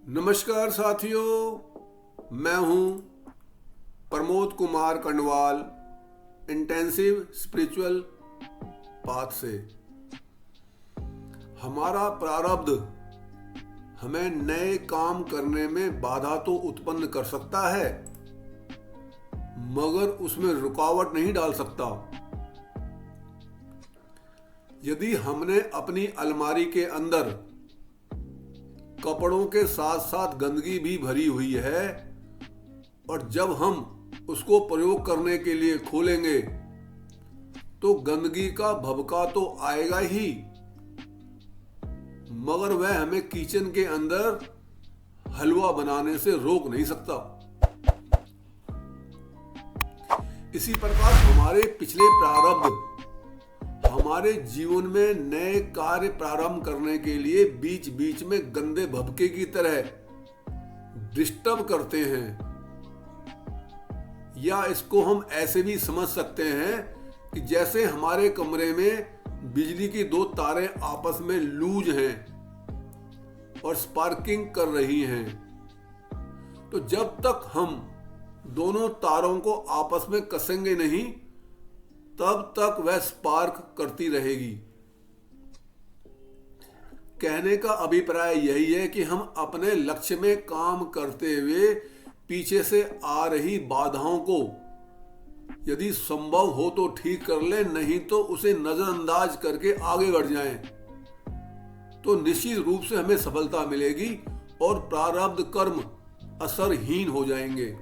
नमस्कार साथियों, मैं हूं Pramod Kumar Kandwal intensive spiritual path से। हमारा प्रारब्ध हमें नए काम करने में बाधा तो उत्पन्न कर सकता है, मगर उसमें रुकावट नहीं डाल सकता। यदि हमने अपनी अलमारी के अंदर कपड़ों के साथ साथ गंदगी भी भरी हुई है और जब हम उसको प्रयोग करने के लिए खोलेंगे तो गंदगी का भभका तो आएगा ही, मगर वह हमें किचन के अंदर हलवा बनाने से रोक नहीं सकता। इसी प्रकार हमारे पिछले प्रारब्ध हमारे जीवन में नए कार्य प्रारंभ करने के लिए बीच बीच में गंदे भभके की तरह डिस्टर्ब करते हैं। या इसको हम ऐसे भी समझ सकते हैं कि जैसे हमारे कमरे में बिजली की दो तारें आपस में लूज हैं और स्पार्किंग कर रही हैं, तो जब तक हम दोनों तारों को आपस में कसेंगे नहीं तब तक वह स्पार्क करती रहेगी। कहने का अभिप्राय यही है कि हम अपने लक्ष्य में काम करते हुए पीछे से आ रही बाधाओं को यदि संभव हो तो ठीक कर ले, नहीं तो उसे नजरअंदाज करके आगे बढ़ जाएं, तो निश्चित रूप से हमें सफलता मिलेगी और प्रारब्ध कर्म असरहीन हो जाएंगे।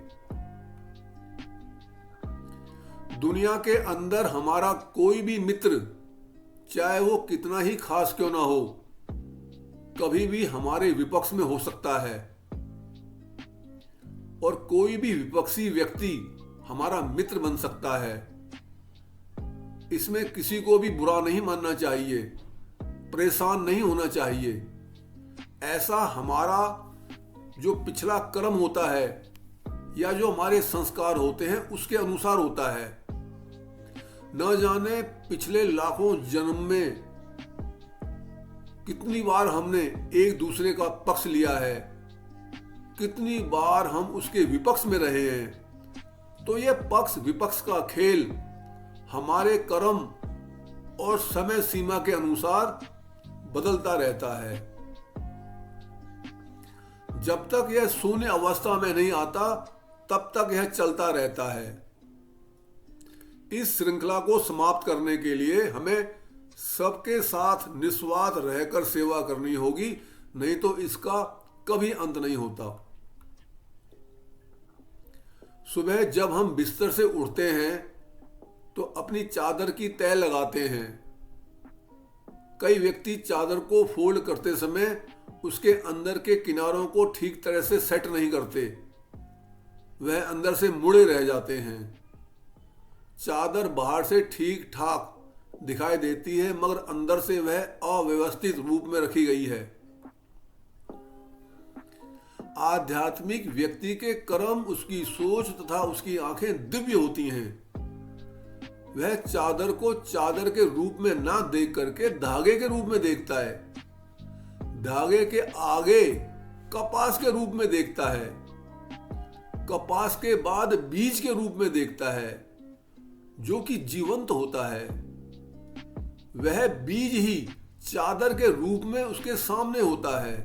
दुनिया के अंदर हमारा कोई भी मित्र, चाहे वो कितना ही खास क्यों ना हो, कभी भी हमारे विपक्ष में हो सकता है और कोई भी विपक्षी व्यक्ति हमारा मित्र बन सकता है। इसमें किसी को भी बुरा नहीं मानना चाहिए, परेशान नहीं होना चाहिए। ऐसा हमारा जो पिछला कर्म होता है या जो हमारे संस्कार होते हैं उसके अनुसार होता है। न जाने पिछले लाखों जन्म में कितनी बार हमने एक दूसरे का पक्ष लिया है, कितनी बार हम उसके विपक्ष में रहे हैं। तो यह पक्ष विपक्ष का खेल हमारे कर्म और समय सीमा के अनुसार बदलता रहता है। जब तक यह शून्य अवस्था में नहीं आता तब तक यह चलता रहता है। इस श्रृंखला को समाप्त करने के लिए हमें सबके साथ निस्वार्थ रहकर सेवा करनी होगी, नहीं तो इसका कभी अंत नहीं होता। सुबह जब हम बिस्तर से उठते हैं तो अपनी चादर की तह लगाते हैं। कई व्यक्ति चादर को फोल्ड करते समय उसके अंदर के किनारों को ठीक तरह से सेट नहीं करते, वह अंदर से मुड़े रह जाते हैं। चादर बाहर से ठीक ठाक दिखाई देती है, मगर अंदर से वह अव्यवस्थित रूप में रखी गई है। आध्यात्मिक व्यक्ति के कर्म, उसकी सोच तथा उसकी आंखें दिव्य होती हैं। वह चादर को चादर के रूप में ना देख करके धागे के रूप में देखता है, धागे के आगे कपास के रूप में देखता है, कपास के बाद बीज के रूप में देखता है जो कि जीवंत होता है। वह बीज ही चादर के रूप में उसके सामने होता है।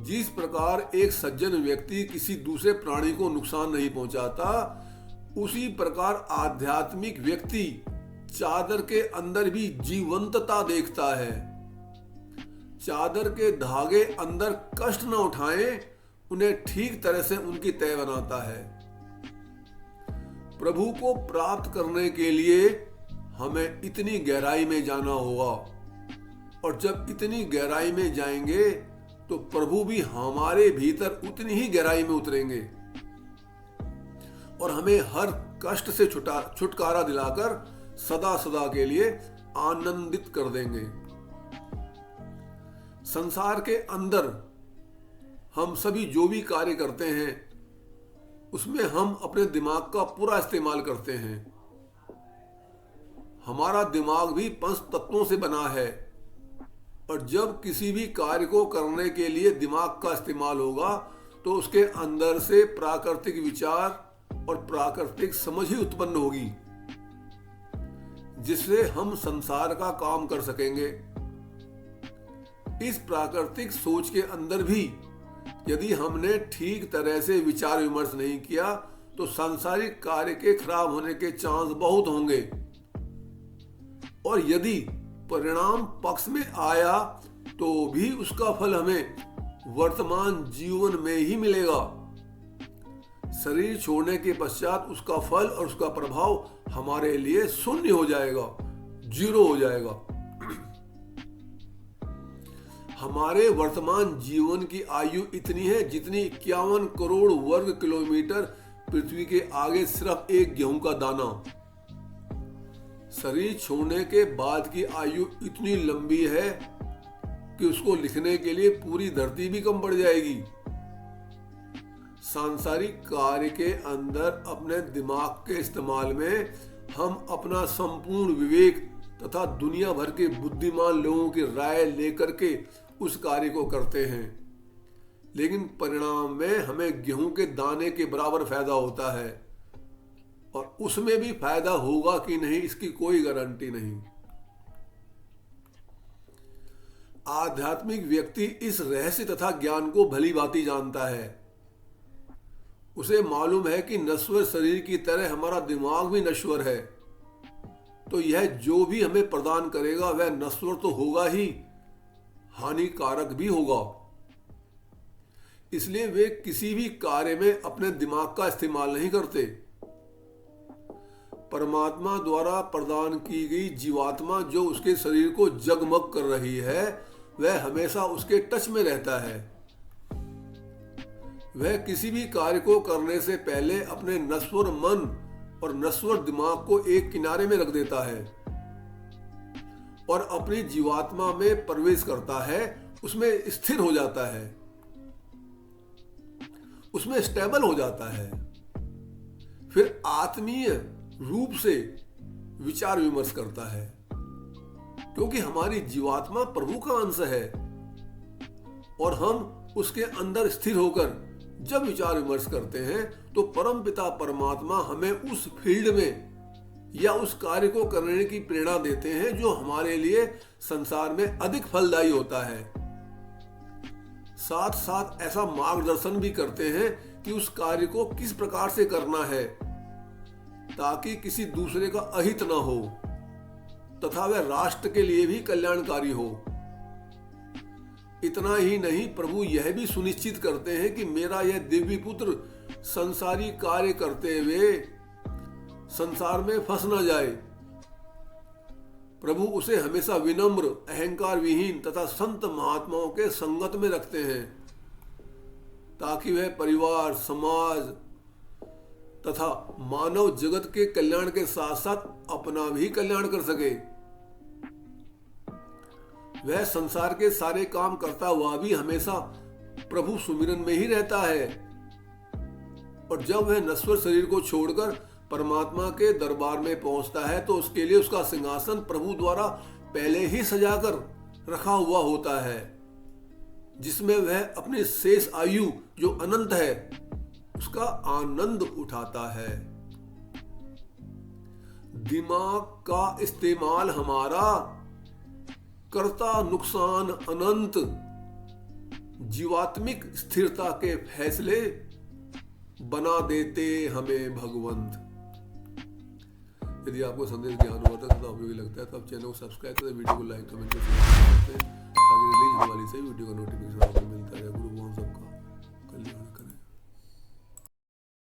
जिस प्रकार एक सज्जन व्यक्ति किसी दूसरे प्राणी को नुकसान नहीं पहुंचाता, उसी प्रकार आध्यात्मिक व्यक्ति चादर के अंदर भी जीवंतता देखता है। चादर के धागे अंदर कष्ट न उठाएं, उन्हें ठीक तरह से उनकी तह बनाता है। प्रभु को प्राप्त करने के लिए हमें इतनी गहराई में जाना होगा, और जब इतनी गहराई में जाएंगे तो प्रभु भी हमारे भीतर उतनी ही गहराई में उतरेंगे और हमें हर कष्ट से छुटकारा दिलाकर सदा सदा के लिए आनंदित कर देंगे। संसार के अंदर हम सभी जो भी कार्य करते हैं उसमें हम अपने दिमाग का पूरा इस्तेमाल करते हैं। हमारा दिमाग भी पंच तत्वों से बना है और जब किसी भी कार्य को करने के लिए दिमाग का इस्तेमाल होगा तो उसके अंदर से प्राकृतिक विचार और प्राकृतिक समझ ही उत्पन्न होगी, जिससे हम संसार का काम कर सकेंगे। इस प्राकृतिक सोच के अंदर भी यदि हमने ठीक तरह से विचार विमर्श नहीं किया तो सांसारिक कार्य के खराब होने के चांस बहुत होंगे, और यदि परिणाम पक्ष में आया तो भी उसका फल हमें वर्तमान जीवन में ही मिलेगा। शरीर छोड़ने के पश्चात उसका फल और उसका प्रभाव हमारे लिए शून्य हो जाएगा, जीरो हो जाएगा। हमारे वर्तमान जीवन की आयु इतनी है जितनी 51 करोड़ वर्ग किलोमीटर पृथ्वी के आगे सिर्फ एक गेहूं का दाना। शरीर छोड़ने के बाद की आयु इतनी लंबी है कि उसको लिखने के लिए पूरी धरती भी कम पड़ जाएगी। सांसारिक कार्य के अंदर अपने दिमाग के इस्तेमाल में हम अपना संपूर्ण विवेक तथा दुनिया भर के बुद्धिमान लोगों की राय लेकर के उस कार्य को करते हैं, लेकिन परिणाम में हमें गेहूं के दाने के बराबर फायदा होता है, और उसमें भी फायदा होगा कि नहीं इसकी कोई गारंटी नहीं। आध्यात्मिक व्यक्ति इस रहस्य तथा ज्ञान को भली भांति जानता है। उसे मालूम है कि नश्वर शरीर की तरह हमारा दिमाग भी नश्वर है, तो यह जो भी हमें प्रदान करेगा वह नश्वर तो होगा ही, हानिकारक भी होगा। इसलिए वे किसी भी कार्य में अपने दिमाग का इस्तेमाल नहीं करते। परमात्मा द्वारा प्रदान की गई जीवात्मा जो उसके शरीर को जगमग कर रही है वह हमेशा उसके टच में रहता है। वह किसी भी कार्य को करने से पहले अपने नश्वर मन और नश्वर दिमाग को एक किनारे में रख देता है और अपनी जीवात्मा में प्रवेश करता है, उसमें स्थिर हो जाता है, उसमें स्टेबल हो जाता है। फिर आत्मीय रूप से विचार विमर्श करता है, क्योंकि हमारी जीवात्मा प्रभु का अंश है और हम उसके अंदर स्थिर होकर जब विचार विमर्श करते हैं तो परमपिता परमात्मा हमें उस फील्ड में या उस कार्य को करने की प्रेरणा देते हैं जो हमारे लिए संसार में अधिक फलदायी होता है। साथ साथ ऐसा मार्गदर्शन भी करते हैं कि उस कार्य को किस प्रकार से करना है ताकि किसी दूसरे का अहित न हो तथा वह राष्ट्र के लिए भी कल्याणकारी हो। इतना ही नहीं, प्रभु यह भी सुनिश्चित करते हैं कि मेरा यह दिव्य पुत्र संसारी कार्य करते हुए संसार में फंस न जाए। प्रभु उसे हमेशा विनम्र, अहंकार विहीन तथा संत महात्माओं के संगत में रखते हैं ताकि वह परिवार, समाज तथा मानव जगत के कल्याण के साथ साथ अपना भी कल्याण कर सके। वह संसार के सारे काम करता हुआ भी हमेशा प्रभु सुमिरन में ही रहता है, और जब वह नश्वर शरीर को छोड़कर परमात्मा के दरबार में पहुंचता है तो उसके लिए उसका सिंहासन प्रभु द्वारा पहले ही सजाकर रखा हुआ होता है, जिसमें वह अपनी शेष आयु जो अनंत है उसका आनंद उठाता है। दिमाग का इस्तेमाल हमारा करता नुकसान अनंत, जीवात्मिक स्थिरता के फैसले बना देते हमें भगवंत। यदि आपको संदेश ज्ञान हुआ था तो उपयोगी लगता है तो आप चैनल को सब्सक्राइब करें, वीडियो को लाइक कमेंट करते हैं ताकि रिलीज होने वाली सही वीडियो का नोटिफिकेशन आपको मिलता रहे।